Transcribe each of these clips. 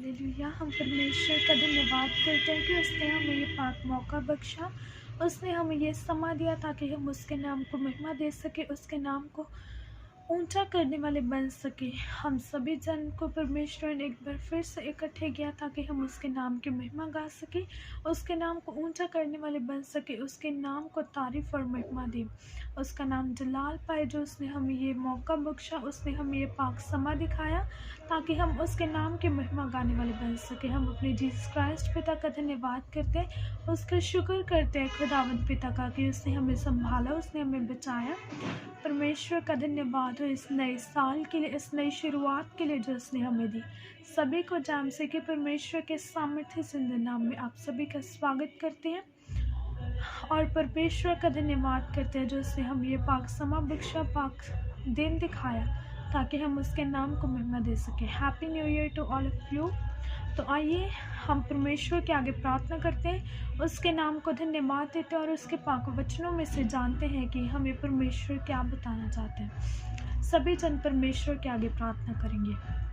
Hallelujah. हम परमेश्वर का धन्यवाद करते हैं कि उसने हमें ये पाक मौका बख्शा, उसने हमें ये समा दिया ताकि हम उसके नाम को महिमा दे सके, उसके नाम को ऊंचा करने वाले बन सके। हम सभी जन को परमेश्वर ने एक बार फिर से इकट्ठे किया ताकि हम उसके नाम की महिमा गा सके, उसके नाम को ऊंचा करने वाले बन सके, उसके नाम को तारीफ और महिमा दे, उसका नाम जलाल पाए जो उसने हमें ये मौका बख्शा, उसने हमें ये पाक समा दिखाया ताकि हम उसके नाम की महिमा गाने वाले बन सके। हम अपने जीसस क्राइस्ट पिता का धन्यवाद करते हैं, उसका शुक्र करते हैं खुदावंद पिता का कि उसने हमें संभाला, उसने हमें बचाया। परमेश्वर का धन्यवाद हो इस नए साल के लिए, इस नई शुरुआत के लिए जो उसने हमें दी। सभी को जाम से कि परमेश्वर के सामर्थ्य जिंदा नाम में आप सभी का स्वागत करते हैं और परमेश्वर का धन्यवाद करते हैं जो उसने हम ये पाक समा बख्शा, पाक दिन दिखाया ताकि हम उसके नाम को महिमा दे सके। Happy new year to all of you. तो आइए हम परमेश्वर के आगे प्रार्थना करते हैं, उसके नाम को धन्यवाद देते हैं और उसके पाक वचनों में से जानते हैं कि हमें परमेश्वर क्या बताना चाहते हैं। सभी जन परमेश्वर के आगे प्रार्थना करेंगे।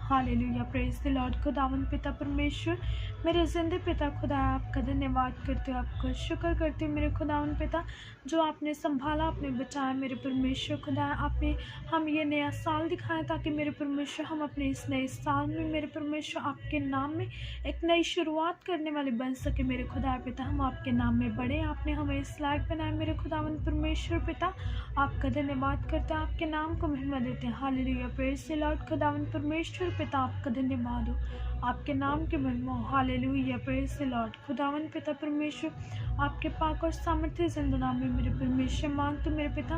Hallelujah, praise the Lord. खुदावन पिता परमेश्वर, मेरे जिंदे पिता खुदा, आपका धन्यवाद करते हो, आपका शुक्र करते हो मेरे खुदावन पिता जो आपने संभाला, आपने बचाया मेरे परमेश्वर खुदा। आपने हम ये नया साल दिखाया ताकि मेरे परमेश्वर हम अपने इस नए साल में मेरे परमेश्वर आपके नाम में एक नई शुरुआत करने वाले बन सके मेरे खुदा पिता। हम आपके नाम में बढ़े, आपने हमें इस लायक बनाया मेरे खुदावन परमेश्वर पिता। आपका धन्यवाद करते हैं, आपके नाम को महिमा देते हैं। Hallelujah, praise the Lord. खुदावन परमेश्वर पिता आपका धन्यवाद हो, आपके नाम की महिमा हो। Hallelujah, praise the Lord. खुदावन पिता परमेश्वर आपके पाक और सामर्थ्य जिंदा नाम में मेरे परमेश्वर मांगते मेरे पिता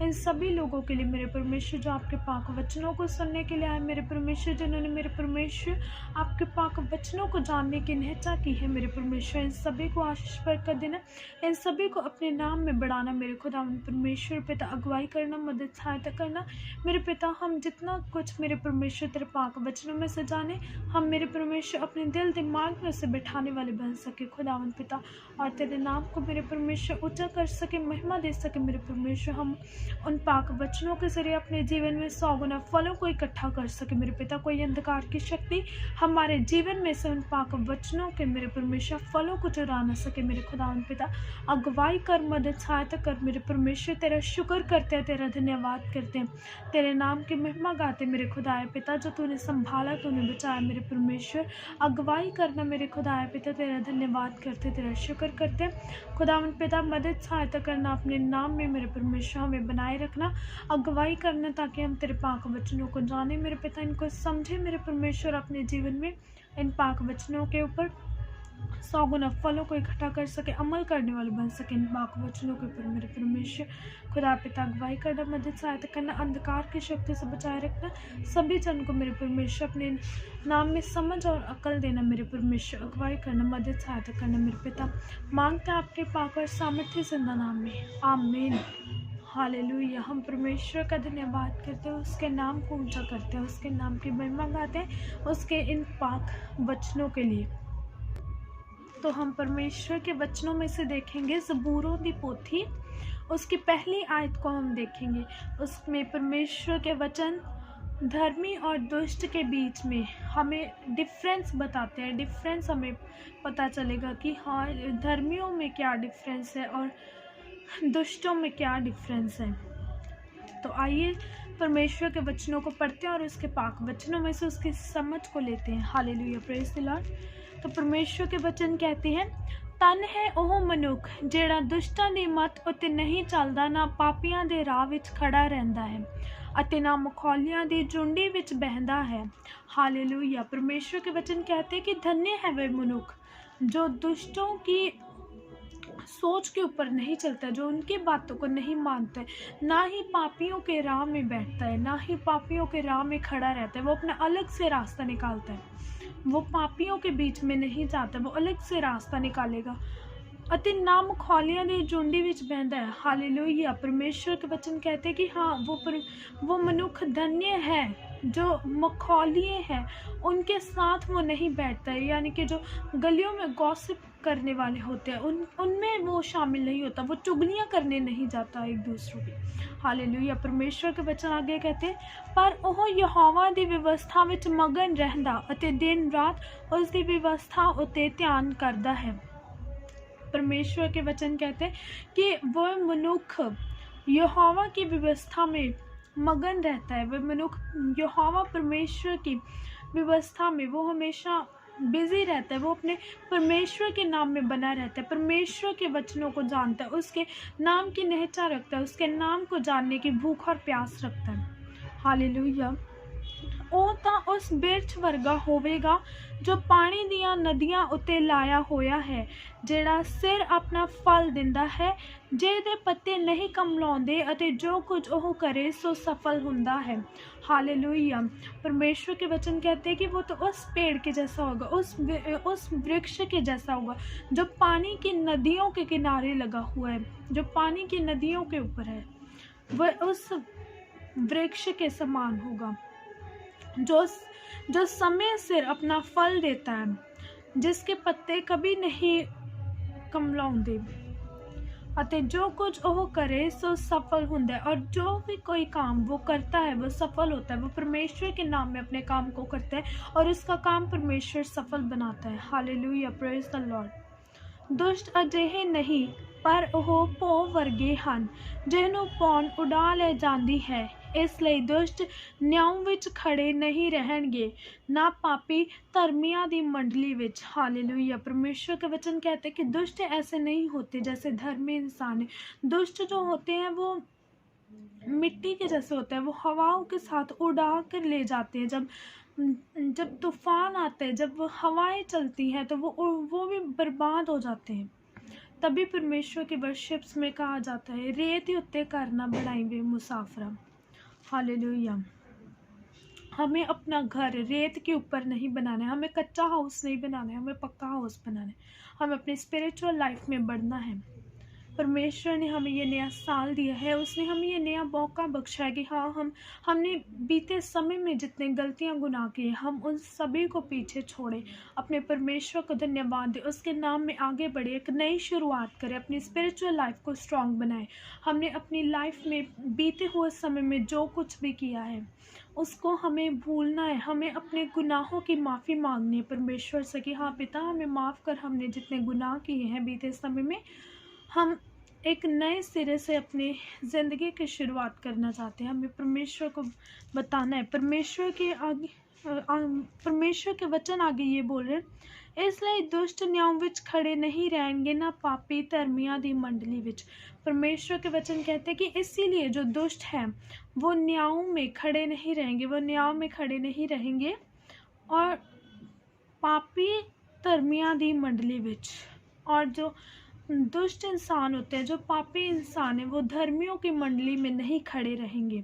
इन सभी लोगों के लिए मेरे परमेश्वर जो आपके पाक वचनों को सुनने के लिए आए मेरे परमेश्वर, जिन्होंने मेरे परमेश्वर आपके पाक वचनों को जानने की निहचा की है मेरे परमेश्वर, इन सभी को आशीष बरकत देना, इन सभी को अपने नाम में बढ़ाना मेरे खुदावन परमेश्वर पिता। अगुवाई करना, मदद सहायता करना मेरे पिता। हम जितना कुछ मेरे परमेश्वर तेरे पाक वचनों में से जाने, हम मेरे परमेश्वर अपने दिल दिमाग में से बैठाने वाले बन सके खुदावन पिता, और तेरे नाम को मेरे परमेश्वर ऊंचा कर सके, महिमा दे सके मेरे परमेश्वर। हम उन पाक वचनों के जरिए अपने जीवन में 100 गुना फलों को इकट्ठा कर सके मेरे पिता। कोई अंधकार की शक्ति हमारे जीवन में से उन पाक वचनों के मेरे परमेश्वर फलों को चुरा न सके मेरे खुदावन पिता। अगुवाई कर, मदद सहायता कर मेरे परमेश्वर। तेरा शुक्र करते हैं, तेरा धन्यवाद करते हैं, तेरे नाम की महिमा गाते मेरे खुदाए पिता जो तूने संभाला, तूने बचाया मेरे परमेश्वर। अगुवाई करना मेरे खुदाए पिता, तेरा धन्यवाद करते, तेरा शुक्र करते खुदावन पिता। मदद सहायता करना अपने नाम में मेरे परमेश्वर, हमें बनाए रखना, अगुवाई करना ताकि हम तेरे पाक वचनों को जाने मेरे पिता, इनको समझे मेरे परमेश्वर, अपने जीवन में इन पाक वचनों के ऊपर 100 गुना फलों को इकट्ठा कर सके, अमल करने वाले बन सके इन पाक वचनों के ऊपर मेरे परमेश्वर खुदा पिता। अगुवाई करना, मदद सहायता करना, अंधकार की शक्ति से बचाए रखना, सभी जन को मेरे परमेश्वर अपने नाम में समझ और अकल देना मेरे परमेश्वर। अगुवाई करना, मदद सहायता करना मेरे पिता। मांगते हैं आपके पाक और सामर्थ्य जिंदा नाम में, आमीन। हालेलुया। हम परमेश्वर का धन्यवाद करते हैं, उसके नाम को ऊंचा करते हैं, उसके नाम की महिमा गाते हैं, उसके इन पाक वचनों के लिए। तो हम परमेश्वर के वचनों में से देखेंगे ज़बूरों दी पोथी, उसकी पहली आयत को हम देखेंगे। उसमें परमेश्वर के वचन धर्मी और दुष्ट के बीच में हमें डिफरेंस बताते हैं। डिफरेंस हमें पता चलेगा कि हाँ, धर्मियों में क्या डिफरेंस है और दुष्टों में क्या डिफरेंस है। तो आइए परमेश्वर के वचनों को पढ़ते हैं और उसके पाक वचनों में से उसकी समझ को लेते हैं। Hallelujah, praise the Lord. तो परमेश्वर के वचन कहते हैं, तन है ਉਹ ਮਨੁੱਖ ਜਿਹੜਾ ਦੁਸ਼ਟਾਂ ਦੀ ਮੱਤ ਉੱਤੇ ਨਹੀਂ ਚੱਲਦਾ, ਨਾ ਪਾਪੀਆਂ ਦੇ ਰਾਹ ਵਿੱਚ ਖੜਾ ਰਹਿੰਦਾ ਹੈ ਅਤੇ ਨਾ ਮਖੌਲੀਆਂ ਦੀ ਝੁੰਡੀ ਵਿੱਚ ਬਹਿੰਦਾ है। हालेलुया। परमेश्वर के वचन कहते हैं कि धन्य है वह मनुष्य जो दुष्टों की सोच के ऊपर नहीं चलता, जो उनकी बातों को नहीं मानता है, ना ही पापियों के राह में बैठता है, ना ही पापियों के राह में खड़ा रहता है। वो अपना अलग से रास्ता निकालता है, वो पापियों के बीच में नहीं जाता, वो अलग से रास्ता निकालेगा। ਅਤੇ ਨਾ ਮਖੌਲੀਆਂ ਦੀ ਝੁੰਡੀ ਵਿੱਚ ਬਹਿੰਦਾ है। हालेलुया। परमेश्वर के वचन कहते हैं कि हाँ, वो मनुष्य धन्य है जो मखौलिए हैं उनके साथ वो नहीं बैठता है, यानी कि जो गलियों में गॉसिप करने वाले होते हैं उनमें वो शामिल नहीं होता, वो चुगलियाँ करने नहीं जाता एक दूसरों की। हालेलुया। परमेश्वर के वचन आगे कहते हैं, पर ਉਹ ਯਹੋਵਾ ਦੀ ਵਿਵਸਥਾ ਵਿੱਚ ਮਗਨ ਰਹਿੰਦਾ ਅਤੇ ਦਿਨ ਰਾਤ ਉਸ ਦੀ ਵਿਵਸਥਾ ਉੱਤੇ ਧਿਆਨ ਕਰਦਾ है। परमेश्वर के वचन कहते हैं कि वह मनुष्य यहोवा की व्यवस्था में मगन रहता है। वह मनुष्य यहोवा परमेश्वर की व्यवस्था में वो हमेशा बिजी रहता है, वो अपने परमेश्वर के नाम में बना रहता है, परमेश्वर के वचनों को जानता है, उसके नाम की निहचा रखता है, उसके नाम को जानने की भूख और प्यास रखता है। हालेलुया। ਉਹ ਤਾਂ ਉਸ ਬਿਰਛ ਵਰਗਾ ਹੋਵੇਗਾ ਜੋ ਪਾਣੀ ਦੀਆਂ ਨਦੀਆਂ ਉੱਤੇ ਲਾਇਆ ਹੋਇਆ ਹੈ, ਜਿਹੜਾ ਸਿਰ ਆਪਣਾ ਫਲ ਦਿੰਦਾ ਹੈ, ਜਿਹਦੇ ਪੱਤੇ ਨਹੀਂ ਕਮਲਾਉਂਦੇ ਅਤੇ जो कुछ ਉਹ करे सो सफल ਹੁੰਦਾ है। हालेलुया। परमेश्वर के वचन कहते हैं कि वो तो उस पेड़ के जैसा होगा, उस वृक्ष के जैसा होगा जो पानी की नदियों के किनारे लगा हुआ है, जो पानी की नदियों के ऊपर है, वह उस वृक्ष के समान होगा जो समय सिर अपना फल देता है, जिसके पत्ते कभी नहीं कमलाਉਂਦੇ ਅਤੇ जो कुछ वो करे सो सफल ਹੁੰਦਾ है। और जो भी कोई काम वो करता है वो सफल होता है, वो परमेश्वर के नाम में अपने काम को करता है और उसका काम परमेश्वर सफल बनाता है। हालेलुया। Praise the Lord. दुष्ट अजिहे नहीं पर ਉਹ ਭੋ ਵਰਗੇ ਹਨ ਜਿਹਨੂੰ ਪੌਣ ਉਡਾ ਲੈ ਜਾਂਦੀ ਹੈ, ਇਸ ਲਈ ਦੁਸ਼ਟ ਨਿਆਂ ਵਿੱਚ ਖੜੇ नहीं रहेंगे, ना पापी धर्मियों की मंडली विच। हालेलुया। परमेश्वर के वचन कहते हैं कि दुष्ट ऐसे नहीं होते जैसे धर्मी इंसान है। दुष्ट जो होते हैं वो मिट्टी के जैसे होते हैं, वो हवाओं के साथ उड़ा कर ले जाते हैं। जब तूफान आते हैं, जब वो हवाएं चलती हैं तो वो भी बर्बाद हो जाते हैं। तभी परमेश्वर के वर्शिप्स में कहा जाता है, रेत उत्ते करना बढ़ाई वे मुसाफरा। हालेलुया। हमें अपना घर रेत के ऊपर नहीं बनाना है, हमें कच्चा हाउस नहीं बनाना है, हमें पक्का हाउस बनाना है। हमें अपनी स्पिरिचुअल लाइफ में बढ़ना है। परमेश्वर ने हमें ये नया साल दिया है, उसने हमें ये नया मौका बख्शा है कि हाँ हमने बीते समय में जितने गलतियाँ गुनाह किए हम उन सभी को पीछे छोड़े, अपने परमेश्वर को धन्यवाद दें, उसके नाम में आगे बढ़े, एक नई शुरुआत करें, अपनी स्पिरिचुअल लाइफ को स्ट्रॉन्ग बनाएं। हमने अपनी लाइफ में बीते हुए समय में जो कुछ भी किया है उसको हमें भूलना है, हमें अपने गुनाहों की माफ़ी मांगनी है परमेश्वर से कि हाँ पिता हमें माफ़ कर, हमने जितने गुनाह किए हैं बीते समय में हम एक नए सिरे से अपनी ज़िंदगी की शुरुआत करना चाहते हैं। हमें परमेश्वर को बताना है। परमेश्वर के वचन आगे ये बोल रहे हैं, इसलिए दुष्ट न्यायों विच खड़े नहीं रहेंगे, ना पापी धर्मियों की मंडली विच। परमेश्वर के वचन कहते हैं कि इसीलिए जो दुष्ट हैं वो न्यायों में खड़े नहीं रहेंगे, वो न्यायों में खड़े नहीं रहेंगे और पापी धर्मियों की मंडली विच। और जो दुष्ट इंसान होते हैं, जो पापी इंसान है, वो धर्मियों की मंडली में नहीं खड़े रहेंगे।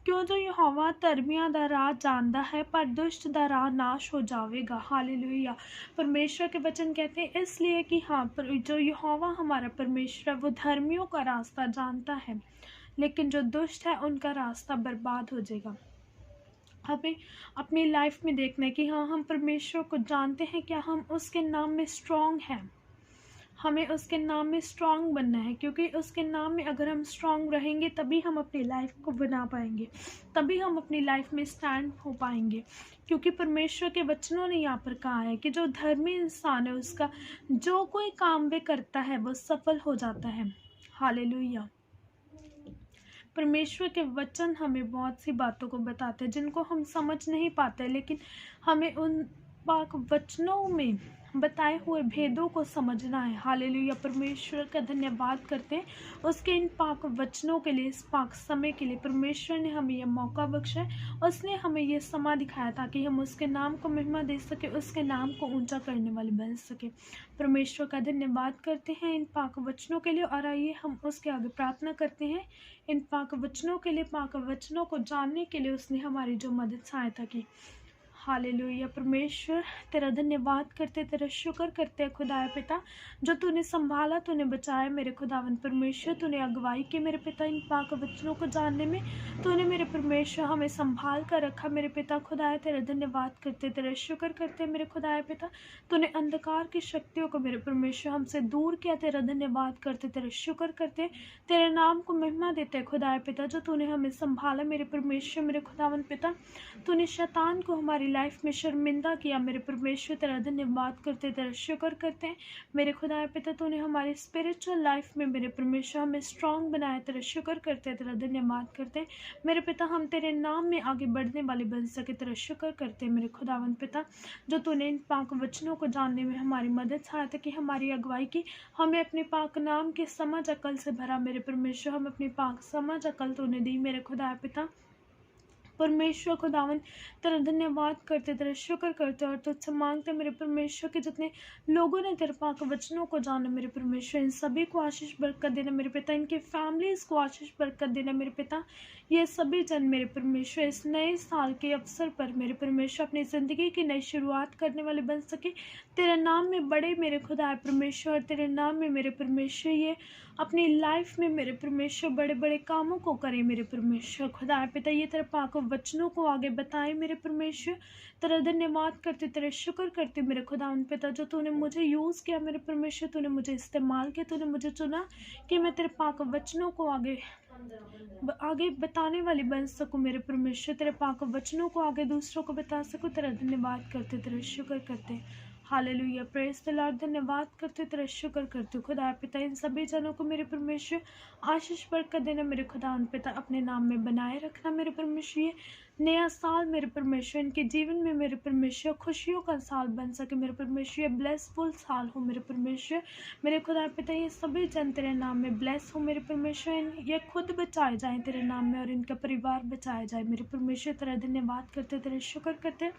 क्यों जो यहोवा धर्मियों का राह जानता है पर दुष्ट का राह नाश हो जाएगा। हालेलुया। परमेश्वर के वचन कहते हैं इसलिए कि हाँ पर जो यहोवा हमारा परमेश्वर है वो धर्मियों का रास्ता जानता है, लेकिन जो दुष्ट है उनका रास्ता बर्बाद हो जाएगा। हमें अपनी लाइफ में देखना है कि हाँ हम परमेश्वर को जानते हैं, क्या हम उसके नाम में स्ट्रॉन्ग हैं, हमें उसके नाम में स्ट्रॉन्ग बनना है, क्योंकि उसके नाम में अगर हम स्ट्रॉन्ग रहेंगे तभी हम अपनी लाइफ को बना पाएंगे, तभी हम अपनी लाइफ में स्टैंड हो पाएंगे। क्योंकि परमेश्वर के वचनों ने यहाँ पर कहा है कि जो धर्मी इंसान है उसका जो कोई काम वे करता है वो सफल हो जाता है। हालेलुया। परमेश्वर के वचन हमें बहुत सी बातों को बताते हैं जिनको हम समझ नहीं पाते, लेकिन हमें उन पाक वचनों में बताए हुए भेदों को समझना है। हालेलुया। परमेश्वर का धन्यवाद करते हैं उसके इन पाक वचनों के लिए, इस पाक समय के लिए। परमेश्वर ने हमें यह मौका बख्शा है, उसने हमें यह समा दिखाया ताकि हम उसके नाम को महिमा दे सके, उसके नाम को ऊंचा करने वाले बन सके। परमेश्वर का धन्यवाद करते हैं इन पाक वचनों के लिए। और आइए हम उसके आगे प्रार्थना करते हैं इन पाक वचनों के लिए, पाक वचनों को जानने के लिए उसने हमारी जो मदद सहायता की। हालेलुया। परमेश्वर तेरा धन्यवाद करते, तेरा शुक्र करते हैं खुदाया पिता, जो तूने संभाला, तूने बचाया मेरे खुदावन परमेश्वर, तूने अगुवाई की मेरे पिता इन पाक वचनों को जानने में, तूने मेरे परमेश्वर हमें संभाल कर रखा मेरे पिता खुदाया। तेरा धन्यवाद करते, तेरा शुक्र करते मेरे खुदाया पिता, तूने अंधकार की शक्तियों को मेरे परमेश्वर हमसे दूर किया। तेरा धन्यवाद करते, तेरा शुक्र करते, तेरे नाम को महिमा देते खुदाया पिता, जो तूने हमें संभाला मेरे परमेश्वर मेरे खुदावन पिता। तूने शैतान को हमारी लाइफ में शर्मिंदा किया मेरे परमेश्वर, तेरा धन्यवाद करते, तेरा शुक्र करते हैं मेरे खुदाया पिता। तूने हमारी स्पिरिचुअल लाइफ में मेरे परमेश्वर हमें स्ट्रांग बनाया, तेरा शुक्र करते, तेरा धन्यवाद करते हैं मेरे पिता। हम तेरे नाम में आगे बढ़ने वाले बन सके, तेरा शुक्र करते मेरे खुदावन पिता, जो तूने इन पाक वचनों को जानने में हमारी मदद सहायता की, हमारी अगुवाई की, हमें अपने पाक नाम की समझ अकल से भरा मेरे परमेश्वर। हम अपनी पाक समझ अकल तूने दी मेरे खुदाया पिता परमेश्वर खुदावन। तेरा धन्यवाद करते, तेरा शुक्र करते और तुझसे मांगते मेरे परमेश्वर के जितने लोगों ने तेरे पाक वचनों को जाना मेरे परमेश्वर, इन सभी को आशीष बरकत देना मेरे पिता, इनके फैमिलीज को आशीष बरकत देना मेरे पिता। ये सभी जन मेरे परमेश्वर इस नए साल के अवसर पर मेरे परमेश्वर अपनी ज़िंदगी की नई शुरुआत करने वाले बन सके। तेरे नाम में बड़े मेरे खुदा परमेश्वर, तेरे नाम में मेरे परमेश्वर ये अपनी लाइफ में मेरे परमेश्वर बड़े बड़े कामों को करे मेरे परमेश्वर खुदा पिता। ये तेरे पाक वचनों को आगे बताए मेरे परमेश्वर। तेरा धन्यवाद करते, तेरे शुक्र करते मेरे खुदा उन पिता, जो तूने मुझे यूज़ किया मेरे परमेश्वर, तूने मुझे इस्तेमाल किया, तूने मुझे चुना कि मैं तेरे पाक वचनों को आगे बताने वाली बन सकूं मेरे परमेश्वर। तेरे पाक वचनों को आगे दूसरों को बता सकूं। तेरा धन्यवाद करते, तेरा शुक्र करते। Hallelujah, praise the Lord. धन्यवाद करते, तेरा शुक्र करते खुदा पिता। इन सभी जनों को मेरे परमेश्वर आशीष बरकत देना मेरे खुदा उन पिता, अपने नाम में बनाए रखना मेरे परमेश्वर। ये नया साल मेरे परमेश्वर इनके जीवन में मेरे परमेश्वर खुशियों का साल बन सके मेरे परमेश्वर। ये ब्लेसफुल साल हो मेरे परमेश्वर मेरे खुदा पिता। ये सभी जन तेरे नाम में ब्लेस हो मेरे परमेश्वर। ये खुद बचाए जाएं तेरे नाम में और इनका परिवार बचाया जाए मेरे परमेश्वर। तेरा धन्यवाद करते, तेरे शुक्र करते।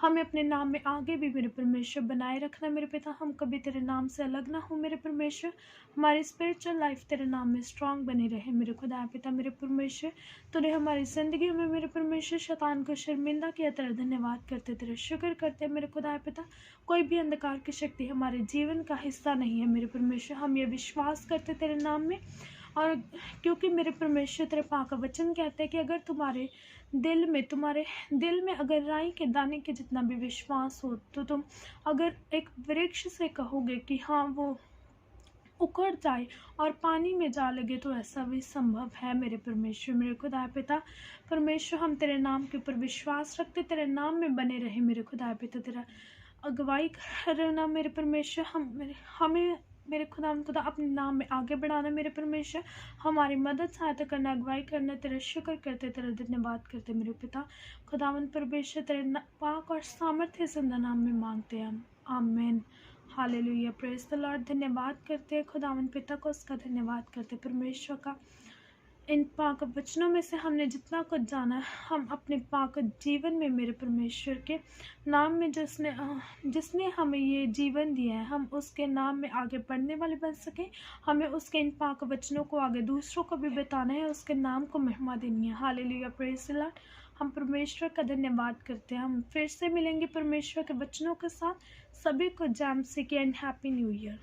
हमें अपने नाम में आगे भी मेरे परमेश्वर बनाए रखना मेरे पिता। हम कभी तेरे नाम से अलग ना हो मेरे परमेश्वर। हमारी स्पिरिचुअल लाइफ तेरे नाम में स्ट्रांग बनी रहे मेरे खुदा पिता मेरे परमेश्वर। तूने हमारी ज़िंदगी में मेरे परमेश्वर शैतान को शर्मिंदा किया। तेरा धन्यवाद करते, तेरा शुक्र करते मेरे खुदा पिता। कोई भी अंधकार की शक्ति हमारे जीवन का हिस्सा नहीं है मेरे परमेश्वर। हम ये विश्वास करते तेरे नाम में, और क्योंकि मेरे परमेश्वर तेरे पाक वचन कहते हैं कि अगर तुम्हारे दिल में अगर राई के दाने के जितना भी विश्वास हो, तो तुम अगर एक वृक्ष से कहोगे कि हाँ वो उखड़ जाए और पानी में जा लगे, तो ऐसा भी संभव है मेरे परमेश्वर मेरे खुदा पिता परमेश्वर। हम तेरे नाम के ऊपर विश्वास रखते, तेरे नाम में बने रहे मेरे खुदा पिता। तेरा अगुवाई करना मेरे परमेश्वर। हमें मेरे खुदा अपने नाम में आगे बढ़ाना मेरे परमेश्वर। हमारी मदद सहायता करना, अगुवाई करना। तेरा शुक्र करते, तेरा धन्यवाद करते मेरे पिता खुदावन परमेश्वर। तेरे पाक और सामर्थ्य जिंदा नाम में मांगते हैं हम, आमीन। Hallelujah, praise the Lord. धन्यवाद करते हैं खुदावन पिता को, उसका धन्यवाद करते परमेश्वर का। इन पाक वचनों में से हमने जितना कुछ जाना है, हम अपने पाक जीवन में मेरे परमेश्वर के नाम में जिसने हमें ये जीवन दिया है, हम उसके नाम में आगे बढ़ने वाले बन सके। हमें उसके इन पाक वचनों को आगे दूसरों को भी बताना है, उसके नाम को महिमा देनी है। Hallelujah, praise the Lord. हम परमेश्वर का धन्यवाद करते हैं। हम फिर से मिलेंगे परमेश्वर के वचनों के साथ। सभी को जैम सिकी एंड हैप्पी न्यू ईयर।